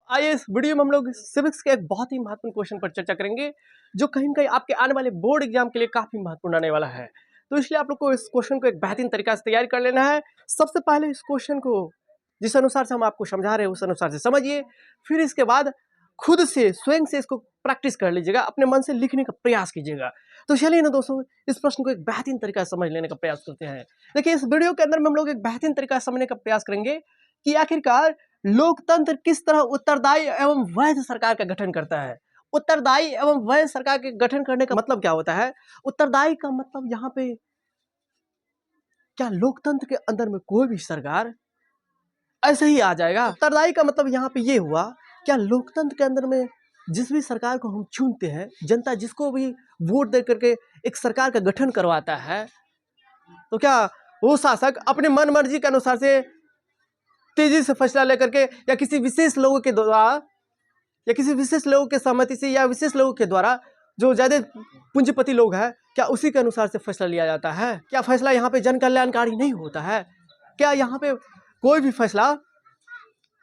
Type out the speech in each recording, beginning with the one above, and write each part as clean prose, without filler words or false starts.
आइए इस वीडियो में हम लोग सिविक्स के एक बहुत ही महत्वपूर्ण क्वेश्चन पर चर्चा करेंगे जो कहीं न कहीं आपके आने वाले बोर्ड एग्जाम के लिए काफी महत्वपूर्ण आने वाला है। तो इसलिए आप लोग को इस क्वेश्चन को एक बेहतरीन तरीका से तैयार कर लेना है। सबसे पहले इस क्वेश्चन को जिस अनुसार से हम आपको समझा रहे हैं उस अनुसार से समझिए, फिर इसके बाद खुद से स्वयं से इसको प्रैक्टिस कर लीजिएगा, अपने मन से लिखने का प्रयास कीजिएगा। तो चलिए ना दोस्तों, इस प्रश्न को एक बेहतरीन तरीका से समझ लेने का प्रयास करते हैं। देखिए, इस वीडियो के अंदर में हम लोग एक बेहतरीन तरीका समझने का प्रयास करेंगे कि आखिरकार लोकतंत्र किस तरह उत्तरदायी एवं वैध सरकार का गठन करता है। उत्तरदायी एवं वैध सरकार के गठन करने का मतलब क्या होता है? उत्तरदायी का मतलब यहाँ पे क्या लोकतंत्र के अंदर में कोई भी सरकार ऐसे ही आ जाएगा? उत्तरदायी का मतलब यहाँ पे ये हुआ, क्या लोकतंत्र के अंदर में जिस भी सरकार को हम चुनते हैं, जनता जिसको भी वोट दे करके एक सरकार का गठन करवाता है, तो क्या वो शासक अपने मन मर्जी के अनुसार से तेजी से फैसला लेकर के या किसी विशेष लोगों के द्वारा या किसी विशेष लोगों के सहमति से या विशेष लोगों के द्वारा जो ज्यादा पूंजीपति लोग हैं, क्या उसी के अनुसार से फैसला लिया जाता है? क्या फैसला यहाँ पे जन कल्याणकारी नहीं होता है? क्या यहाँ पे कोई भी फैसला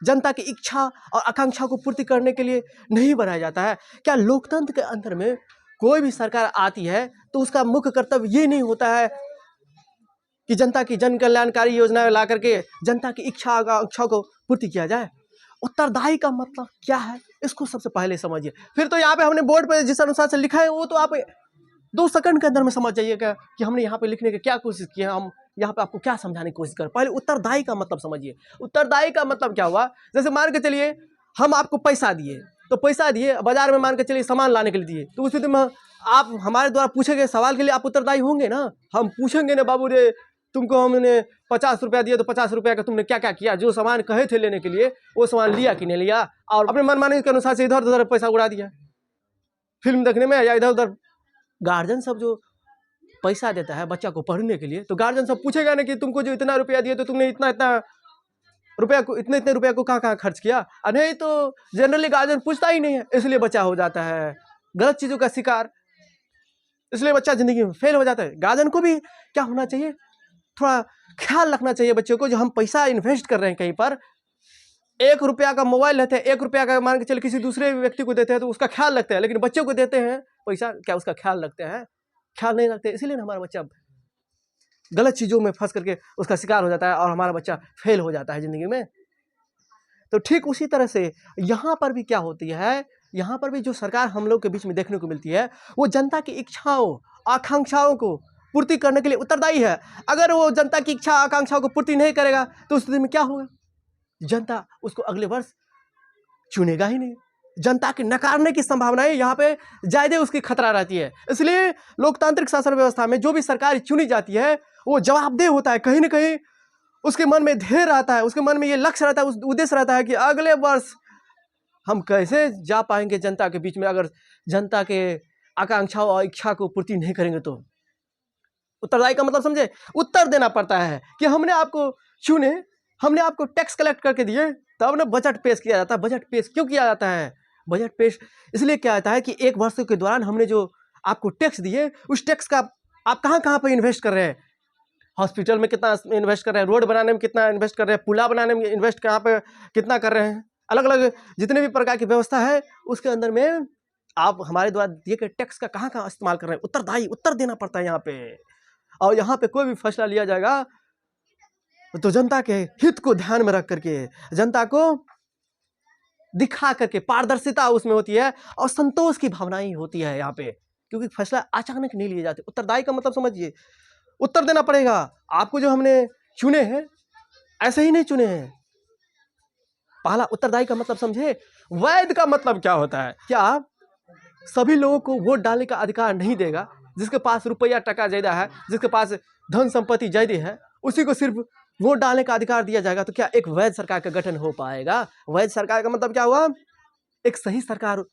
जनता की इच्छा और आकांक्षा को पूर्ति करने के लिए नहीं बनाया जाता है? क्या लोकतंत्र के अंदर में कोई भी सरकार आती है तो उसका मुख्य कर्तव्य ये नहीं होता है कि जनता की जन कल्याणकारी योजनाएं ला करके जनता की इच्छा आकांक्षा को पूर्ति किया जाए? उत्तरदायी का मतलब क्या है, इसको सबसे पहले समझिए। फिर तो यहाँ पे हमने बोर्ड पे जिस अनुसार से लिखा है वो तो आप 2 सेकंड के अंदर में समझ जाइएगा कि हमने यहाँ पे लिखने की क्या कोशिश की है, हम यहाँ पे आपको क्या समझाने की कोशिश कर। पहले उत्तरदायी का मतलब समझिए। उत्तरदायी का मतलब क्या हुआ, जैसे मान के चलिए हम आपको पैसा दिए, तो पैसा दिए बाजार में, मान के चलिए सामान लाने के लिए दिए, तो उस स्थिति में आप हमारे द्वारा पूछे गए सवाल के लिए आप उत्तरदायी होंगे ना। हम पूछेंगे ना, बाबू रे तुमको हमने 50 रुपया दिया तो 50 रुपया का तुमने क्या क्या किया, जो सामान कहे थे लेने के लिए वो सामान लिया कि नहीं लिया, और अपने मनमानी के अनुसार से इधर उधर पैसा उड़ा दिया फिल्म देखने में या इधर उधर। गार्जियन सब जो पैसा देता है बच्चा को पढ़ने के लिए, तो गार्जियन सब पूछेगा ना कि तुमको जो इतना रुपया दिया तो तुमने इतना इतना रुपया को इतने इतने रुपया को कहाँ कहाँ खर्च किया। नहीं तो जनरली गार्जियन पूछता ही नहीं है, इसलिए बच्चा हो जाता है गलत चीजों का शिकार, इसलिए बच्चा जिंदगी में फेल हो जाता है। गार्जियन को भी क्या होना चाहिए, थोड़ा ख्याल रखना चाहिए बच्चों को। जो हम पैसा इन्वेस्ट कर रहे हैं कहीं पर, 1 रुपया का मोबाइल लेते हैं, 1 रुपया का मान के चले किसी दूसरे व्यक्ति को देते हैं तो उसका ख्याल रखते हैं, लेकिन बच्चों को देते हैं पैसा, क्या उसका ख्याल रखते हैं? ख्याल नहीं रखते। इसीलिए हमारा बच्चा गलत चीजों में फंस करके उसका शिकार हो जाता है और हमारा बच्चा फेल हो जाता है जिंदगी में। तो ठीक उसी तरह से यहाँ पर भी क्या होती है, यहाँ पर भी जो सरकार हम लोग के बीच में देखने को मिलती है वो जनता की इच्छाओं आकांक्षाओं को पूर्ति करने के लिए उत्तरदायी है। अगर वो जनता की इच्छा आकांक्षाओं को पूर्ति नहीं करेगा तो उस स्थिति में क्या होगा, जनता उसको अगले वर्ष चुनेगा ही नहीं। जनता के नकारने की संभावनाएं यहाँ पे ज्यादा उसकी खतरा रहती है। इसलिए लोकतांत्रिक शासन व्यवस्था में जो भी सरकार चुनी जाती है वो जवाबदेह होता है। कहीं ना कहीं उसके मन में ध्येय रहता है, उसके मन में ये लक्ष्य रहता है, उस उद्देश्य रहता है कि अगले वर्ष हम कैसे जा पाएंगे जनता के बीच में, अगर जनता के आकांक्षाओं और इच्छा को पूर्ति नहीं करेंगे तो। उत्तरदायी का मतलब समझे, उत्तर देना पड़ता है कि हमने आपको चुने, हमने आपको टैक्स कलेक्ट करके दिए, तब ना बजट पेश किया जाता है। बजट पेश क्यों किया जाता है? बजट पेश इसलिए किया जाता है कि 1 वर्ष के दौरान हमने जो आपको टैक्स दिए उस टैक्स का आप कहाँ कहाँ पर इन्वेस्ट कर रहे हैं। हॉस्पिटल में कितना इन्वेस्ट कर रहे हैं, रोड बनाने में कितना इन्वेस्ट कर रहे हैं, पुला बनाने में इन्वेस्ट कहाँ पे कितना कर रहे हैं, अलग अलग जितने भी प्रकार की व्यवस्था है उसके अंदर में आप हमारे द्वारा दिए गए टैक्स का कहाँ कहाँ इस्तेमाल कर रहे हैं। उत्तरदायी, उत्तर देना पड़ता है यहाँ पे। और यहाँ पे कोई भी फैसला लिया जाएगा तो जनता के हित को ध्यान में रख करके, जनता को दिखा करके, पारदर्शिता उसमें होती है और संतोष की भावनाएं होती है यहाँ पे, क्योंकि फैसला अचानक नहीं लिए जाते। उत्तरदायी का मतलब समझिए, उत्तर देना पड़ेगा आपको। जो हमने चुने हैं ऐसे ही नहीं चुने हैं। पहला उत्तरदायी का मतलब समझे। वैध का मतलब क्या होता है, क्या सभी लोगों को वोट डालने का अधिकार नहीं देगा। जिसके पास रुपया टका ज्यादा है, जिसके पास धन संपत्ति ज्यादा है, उसी को सिर्फ वोट डालने का अधिकार दिया जाएगा, तो क्या एक वैध सरकार का गठन हो पाएगा? वैध सरकार का मतलब क्या हुआ, एक सही सरकार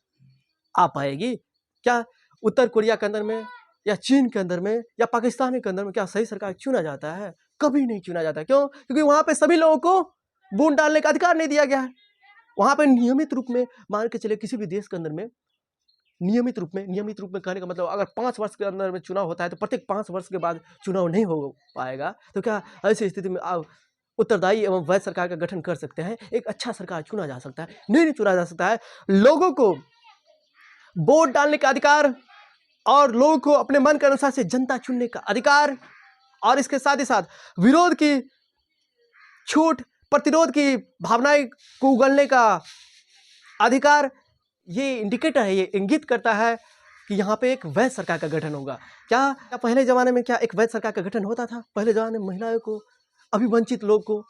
आ पाएगी। क्या उत्तर कोरिया के अंदर में या चीन के अंदर में या पाकिस्तान के अंदर में क्या सही सरकार चुना जाता है? कभी नहीं चुना जाता। क्यों? क्योंकि वहां पे सभी लोगों को वोट डालने का अधिकार नहीं दिया गया है। वहां पे नियमित रूप में, मान के चले किसी भी देश के अंदर में नियमित रूप में कहने का मतलब अगर 5 वर्ष के अंदर में चुनाव होता है तो प्रत्येक 5 वर्ष के बाद चुनाव नहीं हो पाएगा। तो क्या ऐसी स्थिति में उत्तरदायी एवं वैध सरकार का गठन कर सकते हैं, एक अच्छा सरकार चुना जा सकता है। नहीं चुना जा सकता है। लोगों को वोट डालने का अधिकार और लोगों को अपने मन के अनुसार से जनता चुनने का अधिकार, और इसके साथ ही साथ विरोध की छूट, प्रतिरोध की भावनाएं को उगलने का अधिकार, ये इंडिकेटर है, ये इंगित करता है कि यहाँ पे एक वैध सरकार का गठन होगा। क्या पहले जमाने में क्या एक वैध सरकार का गठन होता था? पहले जमाने में महिलाओं को, अभिवंचित लोग को,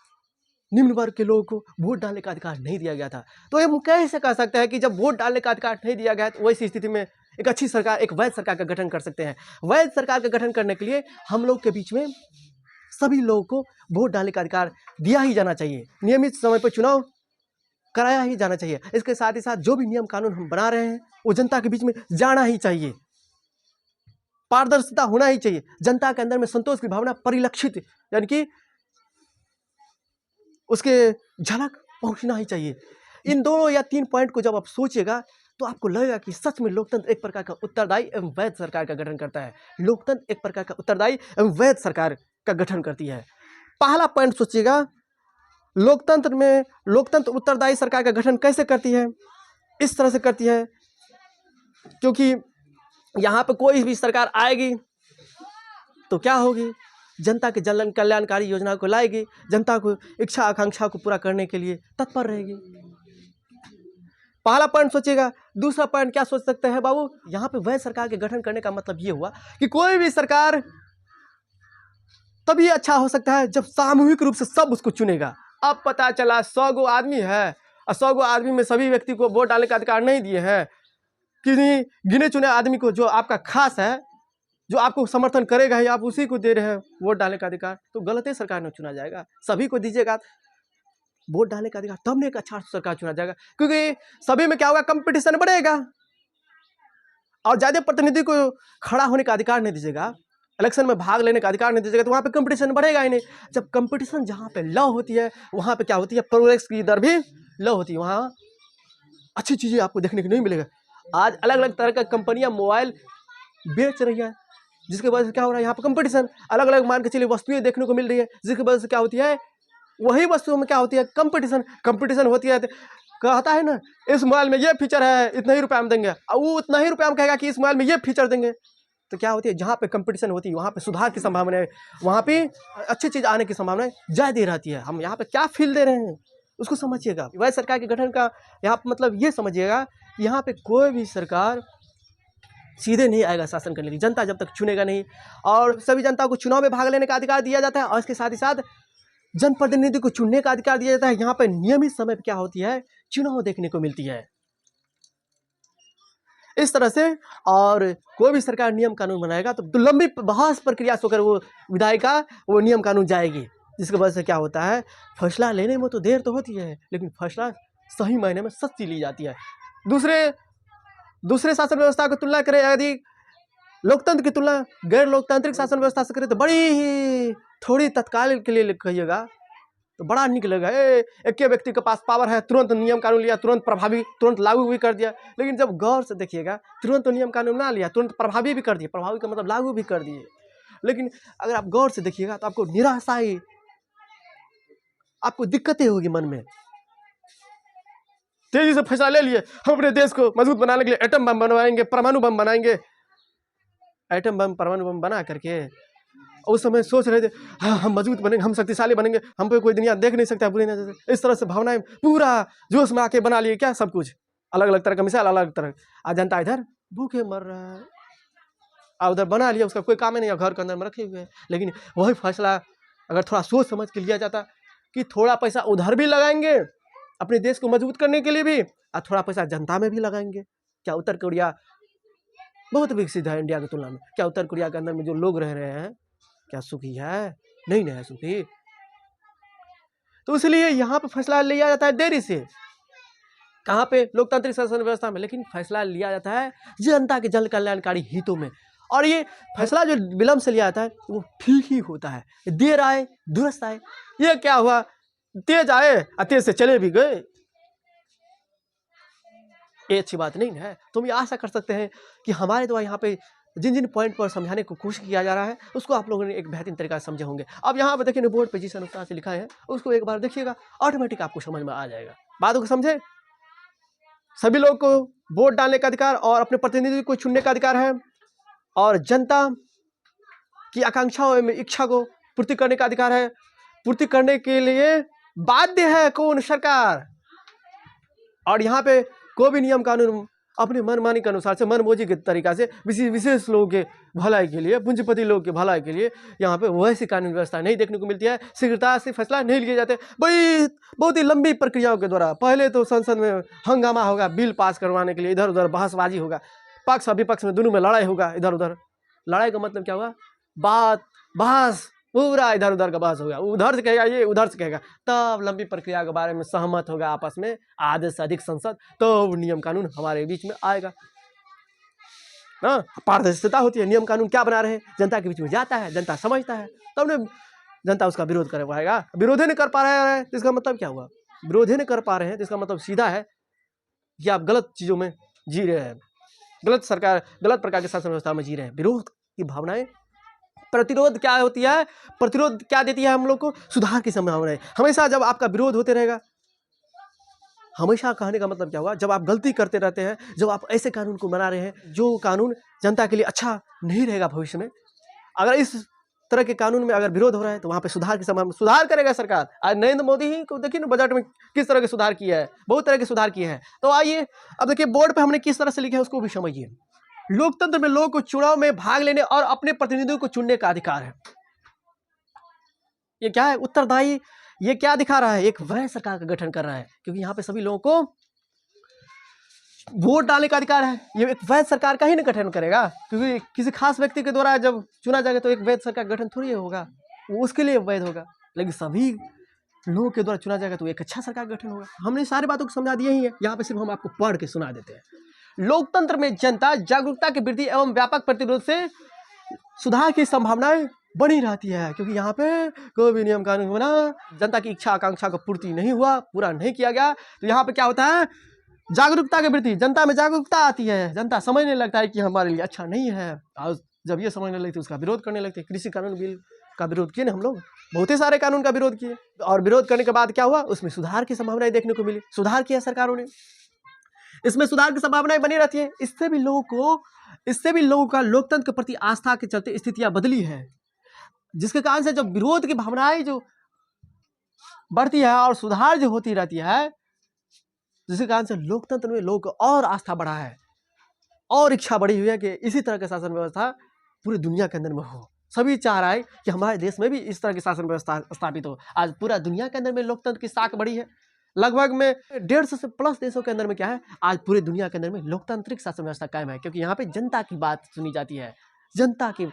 निम्न वर्ग के लोगों को वोट डालने का अधिकार नहीं दिया गया था। तो हम कैसे कह सकते हैं कि जब वोट डालने का अधिकार नहीं दिया गया है तो वैसी स्थिति में एक अच्छी सरकार, एक वैध सरकार का गठन कर सकते हैं? वैध सरकार का गठन करने के लिए हम लोग के बीच में सभी लोगों को वोट डालने का अधिकार दिया ही जाना चाहिए। नियमित समय पर चुनाव कराया ही जाना चाहिए। इसके साथ ही साथ जो भी नियम कानून हम बना रहे हैं वो जनता के बीच में जाना ही चाहिए। पारदर्शिता होना ही चाहिए। जनता के अंदर में संतोष की भावना परिलक्षित, यानी कि उसके झलक पहुंचना ही चाहिए। इन 2 या 3 पॉइंट को जब आप सोचिएगा तो आपको लगेगा कि सच में लोकतंत्र एक प्रकार का उत्तरदायी एवं वैध सरकार का गठन करता है। लोकतंत्र एक प्रकार का उत्तरदायी एवं वैध सरकार का गठन करती है। पहला पॉइंट सोचिएगा, लोकतंत्र उत्तरदायी सरकार का गठन कैसे करती है? इस तरह से करती है क्योंकि यहाँ पे कोई भी सरकार आएगी तो क्या होगी? जनता के जन कल्याणकारी योजना को लाएगी, जनता को इच्छा आकांक्षा को पूरा करने के लिए तत्पर रहेगी। पहला पॉइंट सोचिएगा। दूसरा पॉइंट क्या सोच सकते हैं बाबू? यहाँ पे वैध सरकार के गठन करने का मतलब ये हुआ कि कोई भी सरकार तभी अच्छा हो सकता है जब सामूहिक रूप से सब उसको चुनेगा। अब पता चला 100 गो आदमी है और 100 गो आदमी में सभी व्यक्ति को वोट डालने का अधिकार नहीं दिए हैं। किन्हीं गिने चुने आदमी को, जो आपका खास है, जो आपको समर्थन करेगा ही, आप उसी को दे रहे हैं वोट डालने का अधिकार, तो गलत ही सरकार में चुना जाएगा। सभी को दीजिएगा वोट डालने का अधिकार, तब नहीं एक अच्छा सरकार चुना जाएगा। क्योंकि सभी में क्या होगा? कंपटीशन बढ़ेगा और ज्यादा प्रतिनिधि को खड़ा होने का अधिकार नहीं दीजिएगा, इलेक्शन में भाग लेने का अधिकार नहीं दीजिएगा, तो वहाँ पे कंपटीशन बढ़ेगा ही नहीं। जब कंपटीशन जहाँ पे लॉ होती है वहाँ पे क्या होती है? प्रोग्रेस की दर भी लॉ होती है। वहाँ अच्छी चीजें आपको देखने को नहीं मिलेगा। आज अलग अलग तरह का कंपनियां मोबाइल बेच रही है, जिसके वजह से क्या हो रहा है? यहाँ पे कंपटीशन, अलग अलग मान के चलिए वस्तुएं देखने को मिल रही है, जिसकी वजह से क्या होती है? वही वस्तुओं में क्या होती है? कंपटीशन होती है। कहता है ना, इस मोबाइल में ये फीचर है, इतना ही रुपया हम देंगे, और वो उतना ही रुपया हम कहेगा कि इस मोबाइल में ये फीचर देंगे। तो क्या होती है? जहाँ पे कंपटीशन होती है वहाँ पे सुधार की संभावना है, वहाँ पे अच्छी चीज आने की संभावना ज्यादा रहती है। हम यहाँ पे क्या फील दे रहे हैं उसको समझिएगा। वैध सरकार के गठन का यहाँ पे मतलब ये समझिएगा कि यहाँ पे कोई भी सरकार सीधे नहीं आएगा शासन करने के लिए, जनता जब तक चुनेगा नहीं। और सभी जनता को चुनाव में भाग लेने का अधिकार दिया जाता है, और इसके साथ ही साथ जनप्रतिनिधि को चुनने का अधिकार दिया जाता है। यहाँ पे नियमित समय पे क्या होती है? चुनाव देखने को मिलती है। इस तरह से, और कोई भी सरकार नियम कानून बनाएगा तो लंबी बहस प्रक्रिया से होकर वो विधायिका वो नियम कानून जाएगी, जिसकी वजह से क्या होता है? फैसला लेने में तो देर तो होती है, लेकिन फैसला सही मायने में सच्ची ली जाती है। दूसरे शासन व्यवस्था की तुलना करें, यदि लोकतंत्र की तुलना गैर लोकतांत्रिक शासन व्यवस्था से करें तो बड़ी ही थोड़ी तत्काल के लिए कहिएगा तो बड़ा निकलेगा। एक के व्यक्ति के पास पावर है, तुरंत नियम कानून लिया, तुरंत प्रभावी, तुरंत लागू भी कर दिया। लेकिन जब गौर से देखिएगा, तुरंत तो नियम कानून ना लिया, तुरंत प्रभावी भी कर दिए, प्रभावी का मतलब लागू भी कर दिए। लेकिन अगर आप गौर से देखिएगा तो आपको निराशा ही, आपको दिक्कतें होगी मन में। तेजी से फैसला ले लिए, हम अपने देश को मजबूत बनाने के लिए एटम बम बनवाएंगे, परमाणु बम बनाएंगे। एटम बम, परमाणु बम बना करके उस समय सोच रहे थे हाँ हम मजबूत बनेंगे, हम शक्तिशाली बनेंगे, हम पे कोई दुनिया देख नहीं सकता बुरी नजर से। इस तरह से भावनाएं पूरा जोश में आके बना लिए क्या सब कुछ, अलग अलग तरह का मिसाइल, अलग अलग तरह। आज जनता इधर भूखे मर रहा है, उधर बना लिया, उसका कोई काम ही नहीं है, घर के अंदर में रखे हुए हैं। लेकिन वही फैसला अगर थोड़ा सोच समझ के लिया जाता कि थोड़ा पैसा उधर भी लगाएंगे अपने देश को मजबूत करने के लिए भी, और थोड़ा पैसा जनता में भी लगाएंगे। क्या उत्तर कोरिया बहुत विकसित है इंडिया की तुलना में? क्या उत्तर कोरिया के अंदर में जो लोग रह रहे हैं क्या सुखी है? नहीं है सुखी। तो इसलिए यहाँ पे फैसला लिया जाता है देरी से। कहाँ पे? लोकतांत्रिक शासन व्यवस्था में। लेकिन फैसला लिया जाता है जनता के जन कल्याणकारी हितों में, और ये फैसला जो विलंब से लिया जाता है वो ठीक ही होता है। देर आए दुरुस्त आए। ये क्या हुआ? तेज आए और तेज से चले भी गए, ये अच्छी बात नहीं है। तो हम ये आशा कर सकते हैं कि हमारे द्वारा यहाँ पे जिन जिन पॉइंट पर समझाने की कोशिश किया जा रहा है उसको आप लोगों ने एक बेहतरीन तरीका से समझे होंगे। अब यहाँ पर देखिए बोर्ड पे जिस अनुसार से लिखा है उसको एक बार देखिएगा, ऑटोमेटिक आपको समझ में आ जाएगा। बातों को समझे। सभी लोग को वोट डालने का अधिकार और अपने प्रतिनिधि को चुनने का अधिकार है, और जनता की आकांक्षाओं एवं इच्छा को पूर्ति करने का अधिकार है। पूर्ति करने के लिए बाध्य है कौन? सरकार। और यहाँ पे कोई भी नियम कानून अपने मनमानी के अनुसार से, मनमोजी के तरीका से विशेष लोगों के भलाई के लिए, पूंजीपति लोगों के भलाई के लिए यहाँ पे वैसी कानून व्यवस्था नहीं देखने को मिलती है। शीघ्रता से फैसला नहीं लिए जाते। भाई बहुत ही लंबी प्रक्रियाओं के द्वारा पहले तो संसद में हंगामा होगा बिल पास करवाने के लिए, इधर उधर बहसबाजी होगा, पक्ष और विपक्ष में दोनों में लड़ाई होगा, इधर उधर। लड़ाई का मतलब क्या हुआ? बात बहस, पूरा इधर उधर का बहस होगा, उधर से कहेगा ये, उधर से कहेगा, तब लंबी प्रक्रिया के बारे में सहमत होगा आपस में आधे से अधिक संसद, तो नियम कानून हमारे बीच में आएगा ना। पारदर्शिता होती है। नियम कानून क्या बना रहे हैं? जनता के बीच में जाता है, जनता समझता है, तब ने जनता उसका विरोध कर पाएगा। विरोध नहीं कर पा रहे हैं तो इसका मतलब क्या हुआ? विरोध नहीं कर पा रहे हैं तो इसका मतलब सीधा है कि आप गलत चीजों में जी रहे हैं, गलत सरकार, गलत प्रकार के शासन व्यवस्था में जी रहे हैं। विरोध की भावनाएं, प्रतिरोध क्या होती है? प्रतिरोध क्या देती है हम लोग को? सुधार की संभावना। हमेशा जब आपका विरोध होते रहेगा, हमेशा कहने का मतलब क्या हुआ? जब आप गलती करते रहते हैं, जब आप ऐसे कानून को बना रहे हैं जो कानून जनता के लिए अच्छा नहीं रहेगा भविष्य में, अगर इस तरह के कानून में अगर विरोध हो रहा है तो वहां पे सुधार की संभावना। सुधार करेगा सरकार। आज नरेंद्र मोदी ही को देखिए ना, बजट में किस तरह के सुधार किया है, बहुत तरह के सुधार किए हैं। तो आइए अब देखिए बोर्ड पे हमने किस तरह से लिखा है उसको भी समझिए। लोकतंत्र में लोगों को चुनाव में भाग लेने और अपने प्रतिनिधियों को चुनने का अधिकार है। ये क्या है? उत्तरदायी। ये क्या दिखा रहा है? एक वह सरकार का गठन कर रहा है, क्योंकि यहाँ पे सभी लोगों को वोट डालने का अधिकार है। ये एक वैध सरकार का ही नहीं गठन करेगा, क्योंकि किसी खास व्यक्ति के द्वारा जब चुना जाएगा तो एक वैध सरकार का गठन थोड़ी होगा, वो उसके लिए वैध होगा। लेकिन सभी लोगों के द्वारा चुना जाएगा तो एक अच्छा सरकार का गठन होगा। हमने सारी बातों को समझा दिए ही है, यहाँ पे सिर्फ हम आपको पढ़ के सुना देते हैं। लोकतंत्र में जनता जागरूकता की वृद्धि एवं व्यापक प्रतिरोध से सुधार की संभावनाएं बनी रहती है, क्योंकि यहाँ पे कोई भी नियम कानून बना, जनता की इच्छा आकांक्षा का पूर्ति नहीं हुआ, पूरा नहीं किया गया, तो यहाँ पे क्या होता है? जागरूकता की वृद्धि, जनता में जागरूकता आती है, जनता समझने लगता है कि हमारे लिए अच्छा नहीं है, और जब ये समझने लगती है उसका विरोध करने लगते हैं। कृषि कानून बिल का विरोध किए ना हम लोग, बहुत ही सारे कानून का विरोध किए, और विरोध करने के बाद क्या हुआ? उसमें सुधार की संभावनाएं देखने को मिली, सुधार किया सरकारों ने, इसमें सुधार की संभावनाएं बनी रहती है। इससे भी लोगों का लोकतंत्र के प्रति आस्था के चलते स्थितियां बदली है, जिसके कारण से जब विरोध की भावनाएं जो बढ़ती है और सुधार जो होती रहती है, जिसके कारण से लोकतंत्र में लोगों को और आस्था बढ़ा है और इच्छा बढ़ी हुई है कि इसी तरह का शासन व्यवस्था पूरी दुनिया के अंदर में हो। सभी चाह रहा है कि हमारे देश में भी इस तरह की शासन व्यवस्था स्थापित हो। आज पूरा दुनिया के अंदर में लोकतंत्र की साख बढ़ी है। लगभग में 150 से प्लस देशों के अंदर में क्या है, आज पूरी दुनिया के अंदर में लोकतांत्रिक शासन व्यवस्था कायम है, क्योंकि यहाँ पे जनता की बात सुनी जाती है, जनता की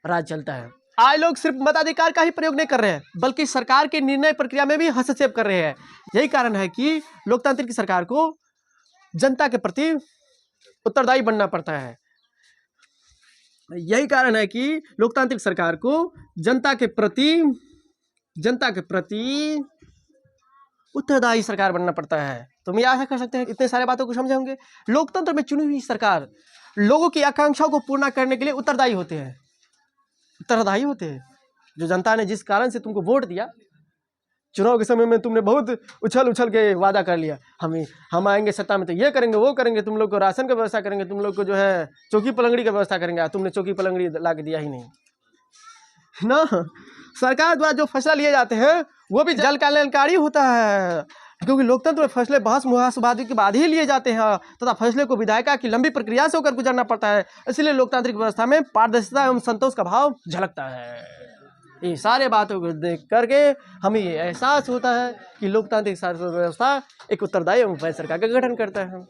राज चलता है। आज लोग सिर्फ मताधिकार का ही प्रयोग नहीं कर रहे हैं, बल्कि सरकार के निर्णय प्रक्रिया में भी हस्तक्षेप कर रहे हैं। यही कारण है कि लोकतांत्रिक सरकार को जनता के प्रति उत्तरदायी बनना पड़ता है। यही कारण है कि लोकतांत्रिक सरकार को जनता के प्रति उत्तरदायी सरकार बनना पड़ता है। तो हम आशा कर सकते हैं इतने सारे बातों को समझे होंगे। लोकतंत्र में चुनी हुई सरकार लोगों की आकांक्षाओं को पूर्ण करने के लिए उत्तरदायी होते हैं। जो जनता ने जिस कारण से तुमको वोट दिया, चुनाव के समय में तुमने बहुत उछल के वादा कर लिया, हम आएंगे सत्ता में तो ये करेंगे वो करेंगे, तुम लोग को राशन का व्यवस्था करेंगे, तुम लोग को जो है चौकी पलंगड़ी का व्यवस्था करेंगे, तुमने चौकी पलंगड़ी ला के दिया ही नहीं ना। सरकार द्वारा जो फैसला लिए जाते हैं वो भी जल कल्याणकारी होता है, क्योंकि लोकतंत्र में फैसले बहस मुहासबादी के बाद ही लिए जाते हैं तथा फैसले को विधायिका की लंबी प्रक्रिया से होकर गुजरना पड़ता है। इसलिए लोकतांत्रिक व्यवस्था में पारदर्शिता एवं संतोष का भाव झलकता है। ये सारे बातों को देख करके हमें ये एहसास होता है कि लोकतांत्रिक शासन व्यवस्था एक उत्तरदायी एवं वैध सरकार का गठन करता है।